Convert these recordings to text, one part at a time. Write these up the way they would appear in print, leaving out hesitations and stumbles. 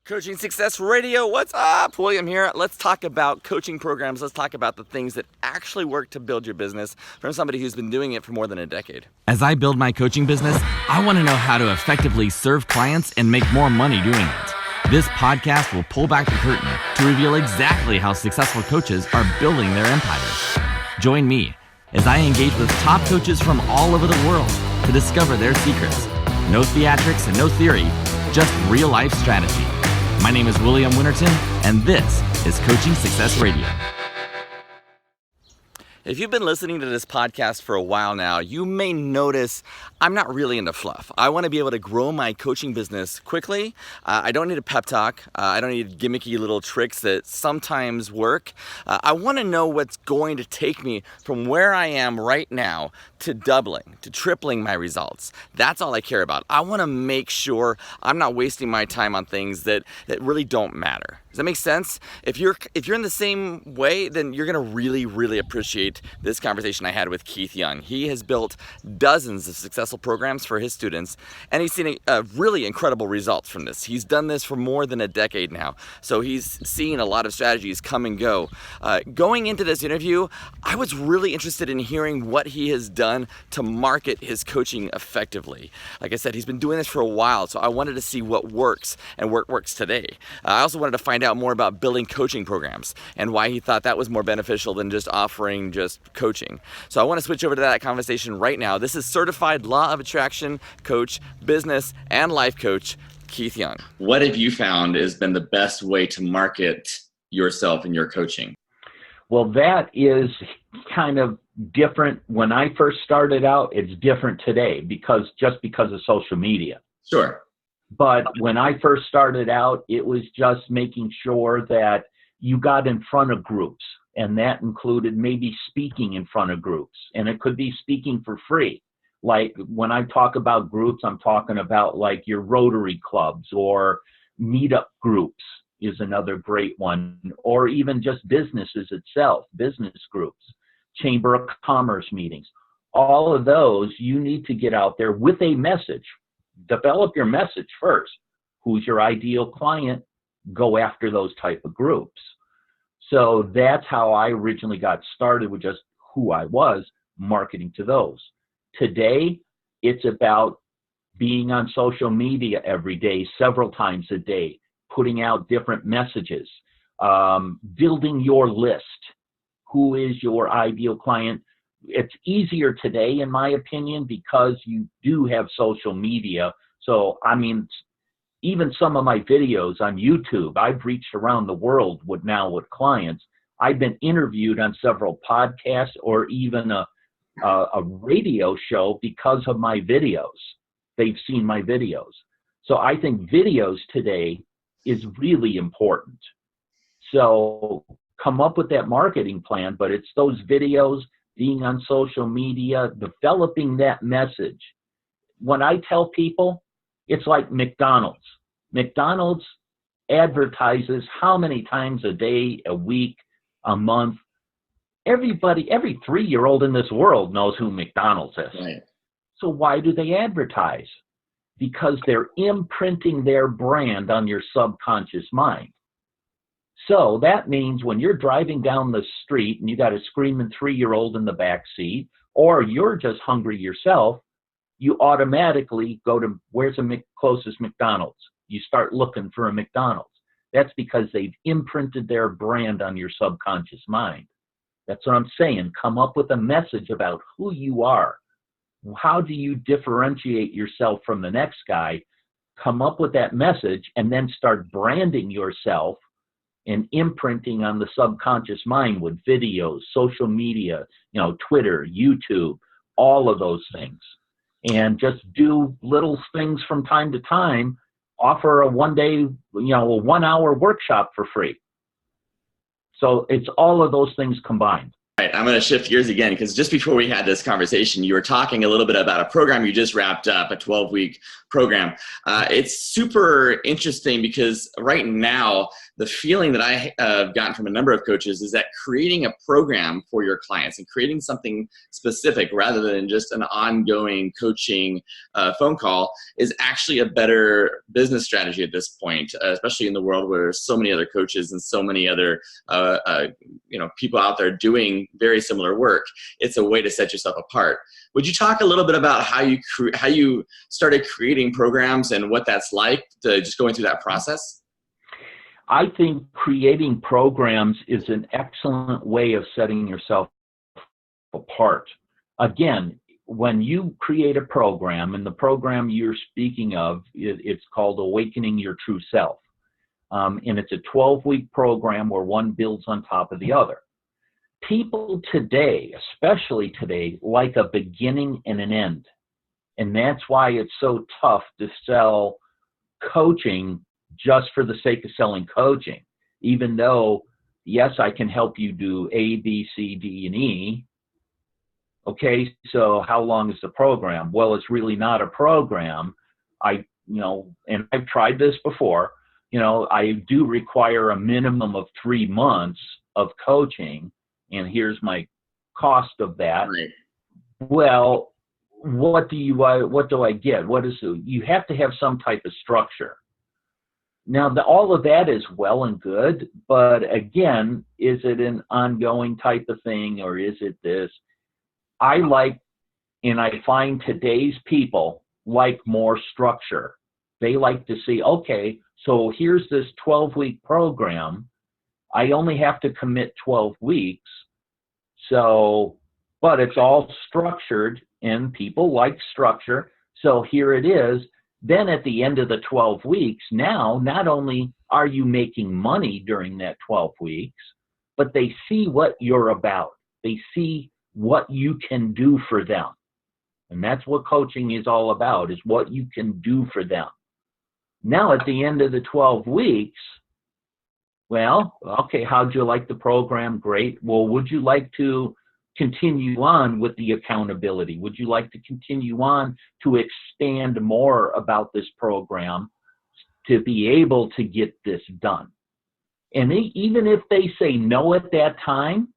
Coaching Success Radio, what's up? William here. Let's talk about coaching programs. Let's talk about the things that actually work to build your business from somebody who's been doing it for more than a decade. As I build my coaching business, I want to know how to effectively serve clients and make more money doing it. This podcast will pull back the curtain to reveal exactly how successful coaches are building their empires. Join me as I engage with top coaches from all over the world to discover their secrets. No theatrics and no theory, just real life strategy. My name is William Winterton, and this is Coaching Success Radio. If you've been listening to this podcast for a while now, you may notice I'm not really into fluff. I want to be able to grow my coaching business quickly. I don't need a pep talk. I don't need gimmicky little tricks that sometimes work. I want to know what's going to take me from where I am right now to doubling, to tripling my results. That's all I care about. I want to make sure I'm not wasting my time on things that really don't matter. Does that make sense? If you're in the same way, then you're gonna really appreciate this conversation I had with Keith Young. He has built dozens of successful programs for his students, and he's seen really incredible results from this. He's done this for more than a decade now, so he's seen a lot of strategies come and go. Going into this interview, I was really interested in hearing what he has done to market his coaching effectively. Like I said, he's been doing this for a while, so I wanted to see what works and what works today. I also wanted to find out more about building coaching programs and why he thought that was more beneficial than just offering just coaching. So I want to switch over to that conversation right now. This is certified law of attraction coach, business and life coach, Keith Young. What have you found has been the best way to market yourself and your coaching? Well, that is kind of different. When I first started out, it's different today because of social media. Sure. But when I first started out, it was just making sure that you got in front of groups, and that included maybe speaking in front of groups, and it could be speaking for free. Like when I talk about groups, I'm talking about like your Rotary clubs or meetup groups is another great one, or even just businesses itself, business groups, Chamber of Commerce meetings. All of those, you need to get out there with a message. Develop your message first. Who's your ideal client? Go after those type of groups. So that's how I originally got started, with just who I was, marketing to those. Today, it's about being on social media every day, several times a day, putting out different messages, building your list. Who is your ideal client? It's easier today, in my opinion, because you do have social media. So, I mean, even some of my videos on YouTube, I've reached around the world with clients. I've been interviewed on several podcasts or even a radio show because of my videos. They've seen my videos. So I think videos today is really important. So come up with that marketing plan, but it's those videos, being on social media, developing that message. When I tell people, it's like McDonald's. McDonald's advertises how many times a day, a week, a month. Everybody, every 3-year-old in this world knows who McDonald's is. Right. So why do they advertise? Because they're imprinting their brand on your subconscious mind. So that means when you're driving down the street and you got a screaming 3-year-old in the back seat, or you're just hungry yourself, you automatically go to, where's the closest McDonald's? You start looking for a McDonald's. That's because they've imprinted their brand on your subconscious mind. That's what I'm saying. Come up with a message about who you are. How do you differentiate yourself from the next guy? Come up with that message and then start branding yourself and imprinting on the subconscious mind with videos, social media, Twitter, YouTube, all of those things. And just do little things from time to time. Offer a 1-hour workshop for free. So it's all of those things combined. All right, I'm going to shift gears again, because just before we had this conversation, you were talking a little bit about a program you just wrapped up, a 12-week program. It's super interesting because right now, the feeling that I have gotten from a number of coaches is that creating a program for your clients and creating something specific rather than just an ongoing coaching phone call is actually a better business strategy at this point, especially in the world where there's so many other coaches and so many other people out there doing very similar work. It's a way to set yourself apart. Would you talk a little bit about how you started creating programs and what that's like, to just going through that process? I think creating programs is an excellent way of setting yourself apart. Again, when you create a program, and the program you're speaking of, it's called Awakening Your True Self. And it's a 12-week program where one builds on top of the other. People today, especially today, like a beginning and an end. And that's why it's so tough to sell coaching just for the sake of selling coaching. Even though, yes, I can help you do A, B, C, D, and E. Okay, so how long is the program? Well, it's really not a program. And I've tried this before. I do require a minimum of 3 months of coaching, and here's my cost of that. Right. Well, what do I get? You have to have some type of structure. Now, all of that is well and good, but again, is it an ongoing type of thing, or is it this? I find today's people like more structure. They like to see, okay, so here's this 12-week program. I only have to commit 12 weeks. But it's all structured, and people like structure. So here it is. Then at the end of the 12 weeks, now not only are you making money during that 12 weeks, but they see what you're about. They see what you can do for them. And that's what coaching is all about, is what you can do for them. Now, at the end of the 12 weeks, well, okay, how'd you like the program? Great. Well, would you like to continue on with the accountability? Would you like to continue on to expand more about this program to be able to get this done? And even if they say no at that time,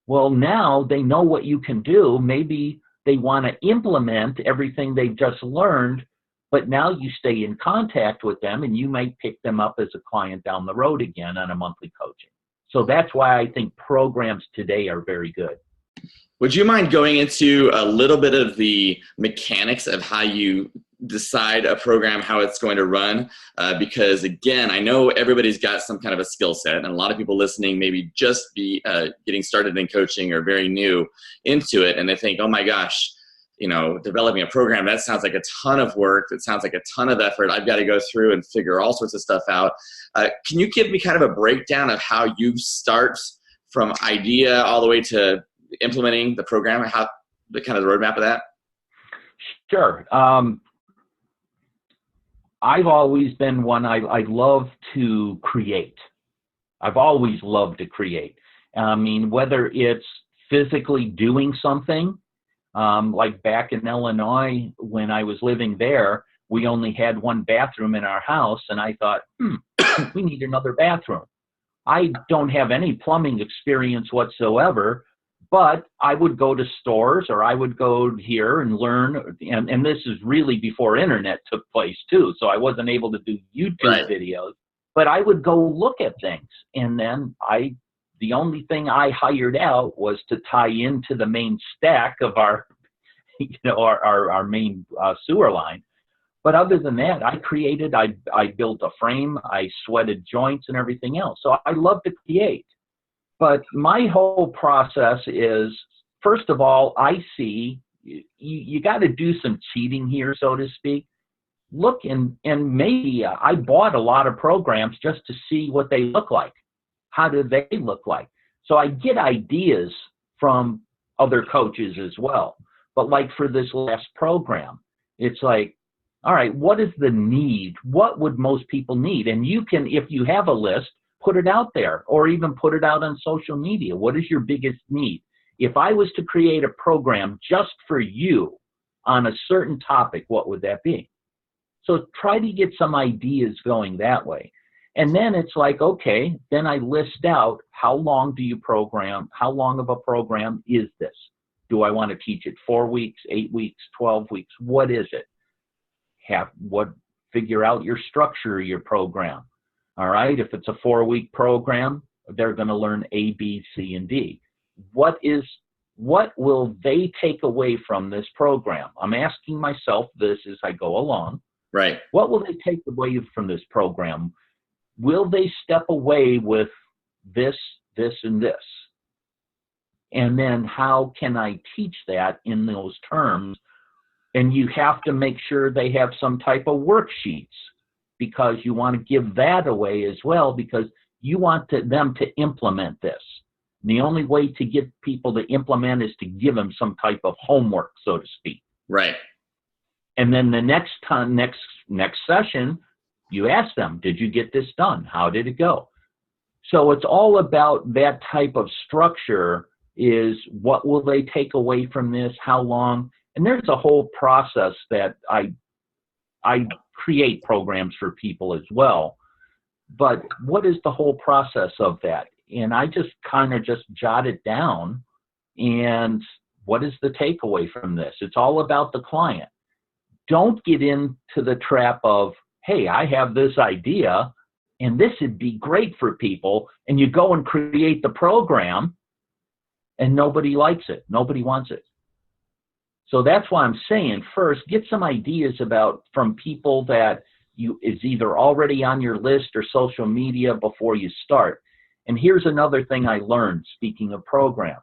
well, now they know what you can do. Maybe they want to implement everything they've just learned, but now you stay in contact with them, and you might pick them up as a client down the road again on a monthly coaching. So that's why I think programs today are very good. Would you mind going into a little bit of the mechanics of how you decide a program, how it's going to run? Because again, I know everybody's got some kind of a skill set, and a lot of people listening maybe just be getting started in coaching or very new into it, and they think, oh my gosh, developing a program, that sounds like a ton of work. It sounds like a ton of effort. I've got to go through and figure all sorts of stuff out. Can you give me kind of a breakdown of how you start from idea all the way to implementing the program, how the kind of the roadmap of that? Sure. I've always been one, I love to create. I've always loved to create. I mean, whether it's physically doing something, like back in Illinois, when I was living there, we only had one bathroom in our house, and I thought, we need another bathroom. I don't have any plumbing experience whatsoever, but I would go to stores, or I would go here and learn, and this is really before internet took place too, so I wasn't able to do YouTube videos, but I would go look at things, and then the only thing I hired out was to tie into the main stack of our main sewer line. But other than that, I built a frame, I sweated joints and everything else. So I love to create. But my whole process is, first of all, I see you got to do some cheating here, so to speak. Look, and maybe I bought a lot of programs just to see what they look like. How do they look like? So I get ideas from other coaches as well. But like for this last program, it's like, all right, what is the need? What would most people need? And you can, if you have a list, put it out there, or even put it out on social media. What is your biggest need? If I was to create a program just for you on a certain topic, what would that be? So try to get some ideas going that way. And then it's like, okay, then I list out how long do you program? How long of a program is this? Do I want to teach it 4 weeks, 8 weeks, 12 weeks? What is it? Figure out your structure of your program. All right. If it's a 4-week program, they're going to learn A, B, C, and D. What will they take away from this program? I'm asking myself this as I go along. Right. What will they take away from this program? Will they step away with this, this, and this? And then how can I teach that in those terms? And you have to make sure they have some type of worksheets, because you want to give that away as well, because you want them to implement this. And the only way to get people to implement is to give them some type of homework, so to speak. Right. And then the next session, you ask them, did you get this done? How did it go? So it's all about that type of structure. Is what will they take away from this? How long? And there's a whole process that I create programs for people as well. But what is the whole process of that? And I just kind of just jot it down. And what is the takeaway from this? It's all about the client. Don't get into the trap of, hey, I have this idea and this would be great for people. And you go and create the program and nobody likes it. Nobody wants it. So that's why I'm saying, first, get some ideas from people that is either already on your list or social media before you start. And here's another thing I learned, speaking of programs.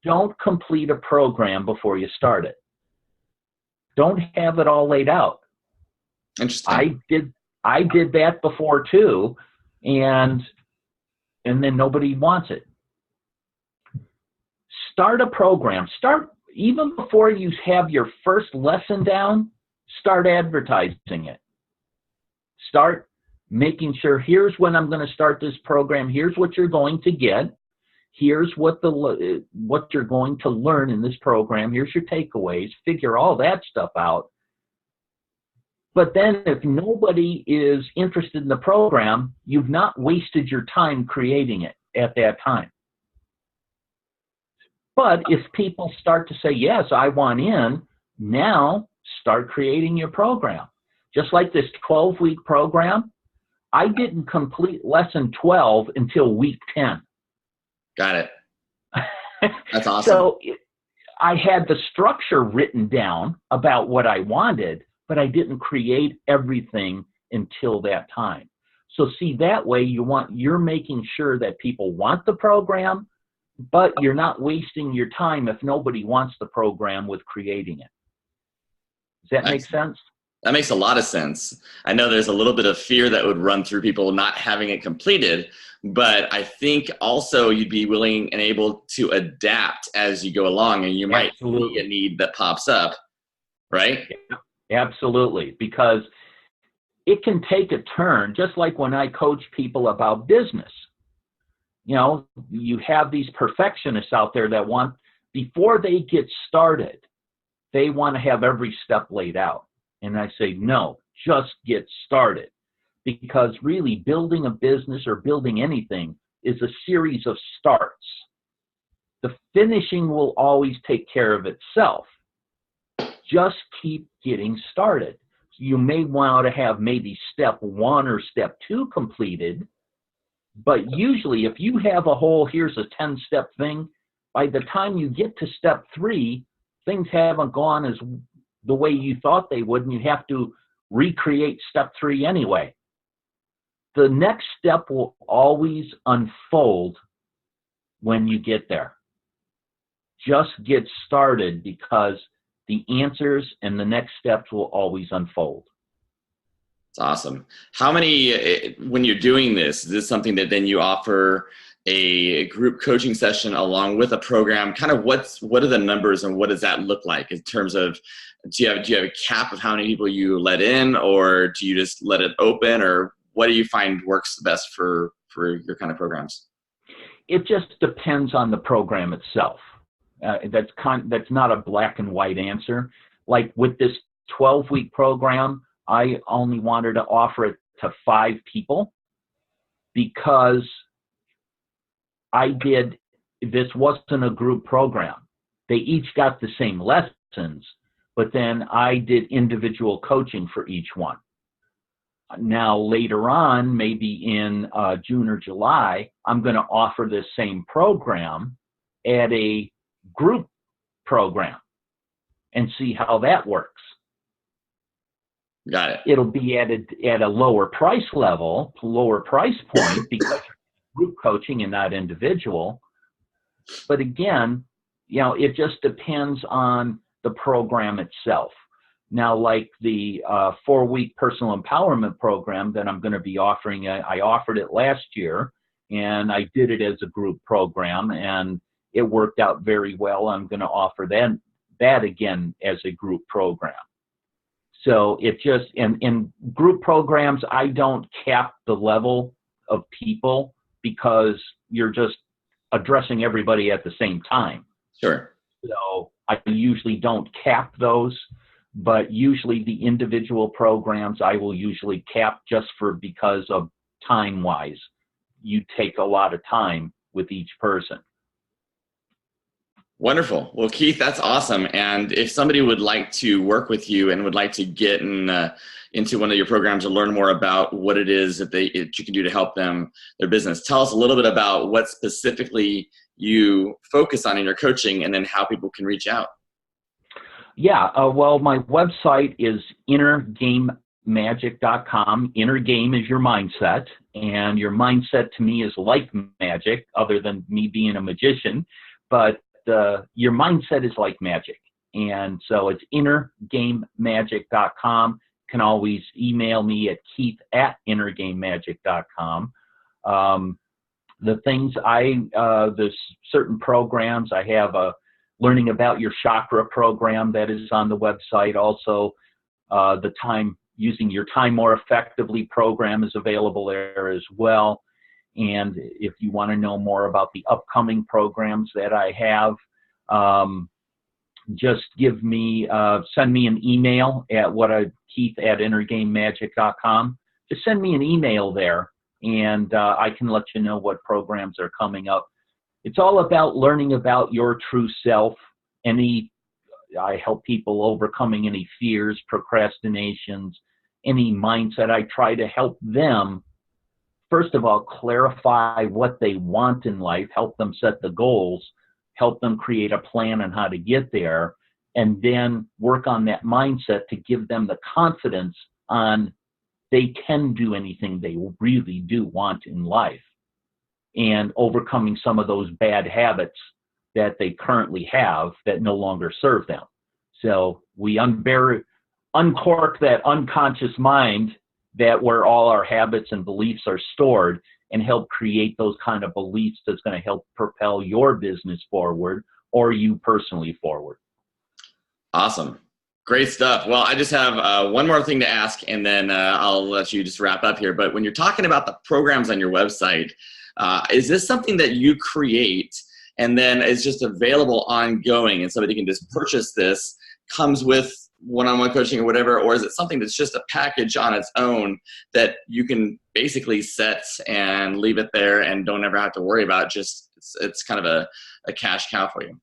Don't complete a program before you start it. Don't have it all laid out. Interesting. I did that before too, and then nobody wants it. Start a program. Even before you have your first lesson down, start advertising it. Start making sure, here's when I'm going to start this program. Here's what you're going to get. Here's what you're going to learn in this program. Here's your takeaways. Figure all that stuff out. But then if nobody is interested in the program, you've not wasted your time creating it at that time. But if people start to say, yes, I want in, now start creating your program. Just like this 12-week program, I didn't complete lesson 12 until week 10. Got it. That's awesome. So I had the structure written down about what I wanted, but I didn't create everything until that time. So see, that way you're making sure that people want the program, but you're not wasting your time if nobody wants the program with creating it. Does that make sense? That makes a lot of sense. I know there's a little bit of fear that would run through people not having it completed, but I think also you'd be willing and able to adapt as you go along, and you might see a need that pops up, right? Yeah, absolutely, because it can take a turn, just like when I coach people about business. You have these perfectionists out there that want, before they get started, they want to have every step laid out. And I say, no, just get started. Because really building a business or building anything is a series of starts. The finishing will always take care of itself. Just keep getting started. You may want to have maybe step 1 or step 2 completed, but usually if you have here's a 10-step thing, by the time you get to step 3, things haven't gone as the way you thought they would, and you have to recreate step 3 anyway. The next step will always unfold when you get there. Just get started, because the answers and the next steps will always unfold. It's awesome. How many, when you're doing this, is this something that then you offer a group coaching session along with a program? Kind of what are the numbers and what does that look like in terms of, do you have a cap of how many people you let in, or do you just let it open, or what do you find works best for your kind of programs? It just depends on the program itself. That's not a black and white answer. Like with this 12-week program, I only wanted to offer it to 5 people because this wasn't a group program. They each got the same lessons, but then I did individual coaching for each one. Now, later on, maybe in June or July, I'm going to offer this same program at a group program and see how that works. Got it. It'll be at a lower price level, lower price point because group coaching and not individual. But again, it just depends on the program itself. Now, like the 4-week personal empowerment program that I'm going to be offering, I offered it last year, and I did it as a group program, and it worked out very well. I'm going to offer that again as a group program. So it just, in group programs, I don't cap the level of people because you're just addressing everybody at the same time. Sure. So I usually don't cap those, but usually the individual programs I will usually cap just because of time-wise. You take a lot of time with each person. Wonderful. Well, Keith, that's awesome. And if somebody would like to work with you and would like to get into one of your programs or learn more about what it is that you can do to help their business, tell us a little bit about what specifically you focus on in your coaching and then how people can reach out. Yeah, well, my website is innergamemagic.com. Inner game is your mindset, and your mindset to me is like magic, other than me being a magician, but your mindset is like magic. And so it's innergamemagic.com. You can always email me at keith@innergamemagic.com. The things there's certain programs. I have a Learning About Your Chakra program that is on the website. Also, the Using Your Time More Effectively program is available there as well. And if you want to know more about the upcoming programs that I have, just send me an email at keith@innergamemagic.com. Just send me an email there, and I can let you know what programs are coming up. It's all about learning about your true self. I help people overcoming any fears, procrastinations, any mindset. I try to help them, first of all, clarify what they want in life, help them set the goals, help them create a plan on how to get there, and then work on that mindset to give them the confidence on they can do anything they really do want in life, and overcoming some of those bad habits that they currently have that no longer serve them. So we uncork that unconscious mind where all our habits and beliefs are stored, and help create those kind of beliefs that's going to help propel your business forward or you personally forward. Awesome. Great stuff. Well, I just have one more thing to ask, and then I'll let you just wrap up here. But when you're talking about the programs on your website, is this something that you create and then is just available ongoing and somebody can just purchase this, comes with one-on-one coaching or whatever, or is it something that's just a package on its own that you can basically set and leave it there and don't ever have to worry about? Just it's kind of a cash cow for you.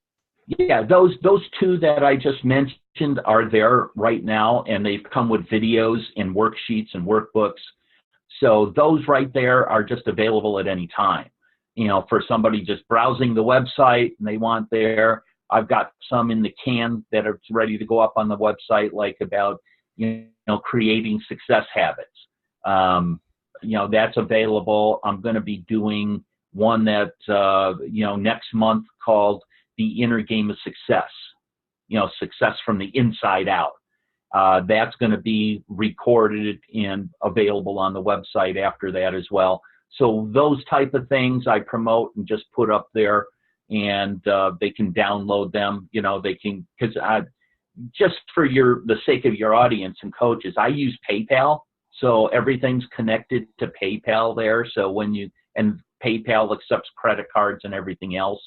Yeah, those two that I just mentioned are there right now, and they've come with videos and worksheets and workbooks. So those right there are just available at any time. For somebody just browsing the website and they want there. I've got some in the can that are ready to go up on the website, like about, creating success habits. That's available. I'm going to be doing one that, next month called The Inner Game of Success, success from the inside out. That's going to be recorded and available on the website after that as well. So those type of things I promote and just put up there. And they can download them, they can, because just for the sake of your audience and coaches, I use PayPal. So everything's connected to PayPal there. So and PayPal accepts credit cards and everything else.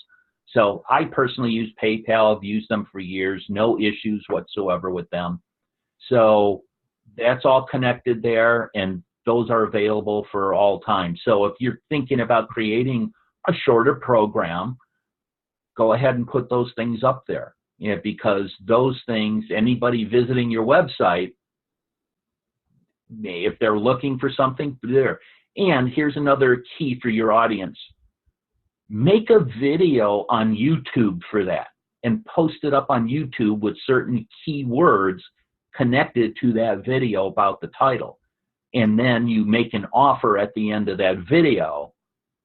So I personally use PayPal. I've used them for years, no issues whatsoever with them. So that's all connected there, and those are available for all time. So if you're thinking about creating a shorter program, go ahead and put those things up there. Because those things, anybody visiting your website, if they're looking for something, there. And here's another key for your audience. Make a video on YouTube for that and post it up on YouTube with certain keywords connected to that video about the title. And then you make an offer at the end of that video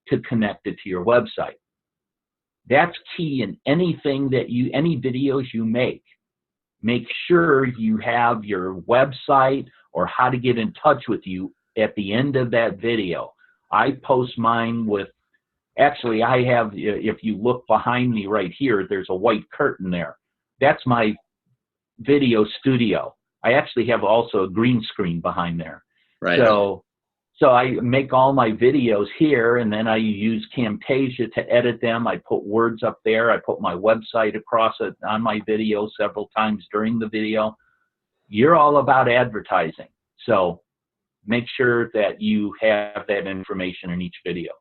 to connect it to your website. That's key in anything any videos you make. Make sure you have your website or how to get in touch with you at the end of that video. I post mine with, actually I have, if you look behind me right here, there's a white curtain there. That's my video studio. I actually have also a green screen behind there. Right. So I make all my videos here, and then I use Camtasia to edit them. I put words up there. I put my website across it on my video several times during the video. You're all about advertising. So make sure that you have that information in each video.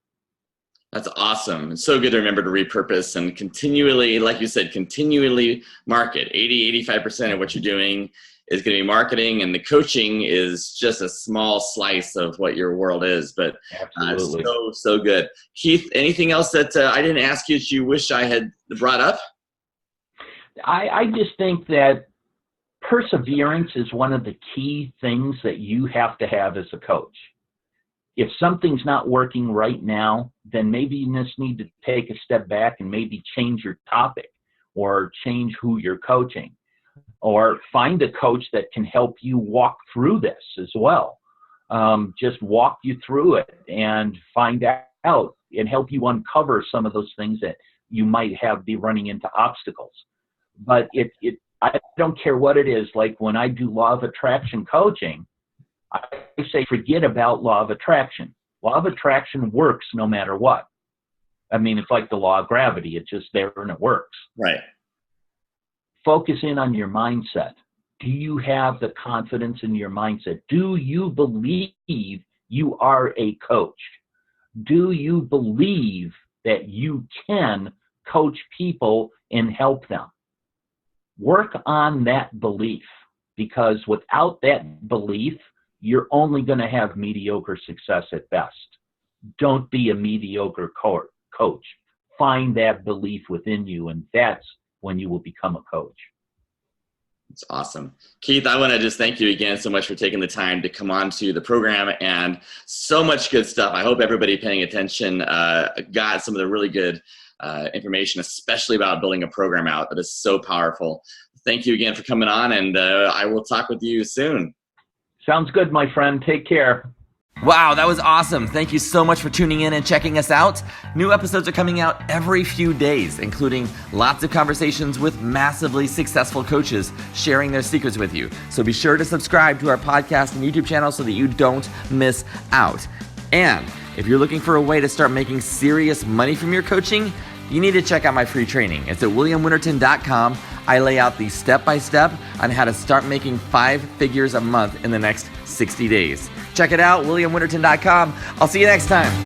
That's awesome. It's so good to remember to repurpose and continually, like you said, continually market. 80-85% of what you're doing is going to be marketing, and the coaching is just a small slice of what your world is. But so good. Keith, anything else that I didn't ask you that you wish I had brought up? I just think that perseverance is one of the key things that you have to have as a coach. If something's not working right now, then maybe you just need to take a step back and maybe change your topic or change who you're coaching, or find a coach that can help you walk through this as well. Just walk you through it and find out and help you uncover some of those things that you might be running into obstacles. But I don't care what it is. Like when I do law of attraction coaching, I say forget about law of attraction. Law of attraction works no matter what. I mean, it's like the law of gravity. It's just there and it works. Right. Focus in on your mindset. Do you have the confidence in your mindset? Do you believe you are a coach? Do you believe that you can coach people and help them? Work on that belief, because without that belief, you're only going to have mediocre success at best. Don't be a mediocre coach. Find that belief within you, and that's when you will become a coach. It's awesome. Keith, I want to just thank you again so much for taking the time to come on to the program, and so much good stuff. I hope everybody paying attention got some of the really good information, especially about building a program out that is so powerful. Thank you again for coming on, and I will talk with you soon. Sounds good, my friend. Take care. Wow, that was awesome. Thank you so much for tuning in and checking us out. New episodes are coming out every few days, including lots of conversations with massively successful coaches sharing their secrets with you. So be sure to subscribe to our podcast and YouTube channel so that you don't miss out. And if you're looking for a way to start making serious money from your coaching, you need to check out my free training. It's at williamwinterton.com. I lay out the step-by-step on how to start making 5 figures a month in the next 60 days. Check it out, williamwinterton.com. I'll see you next time.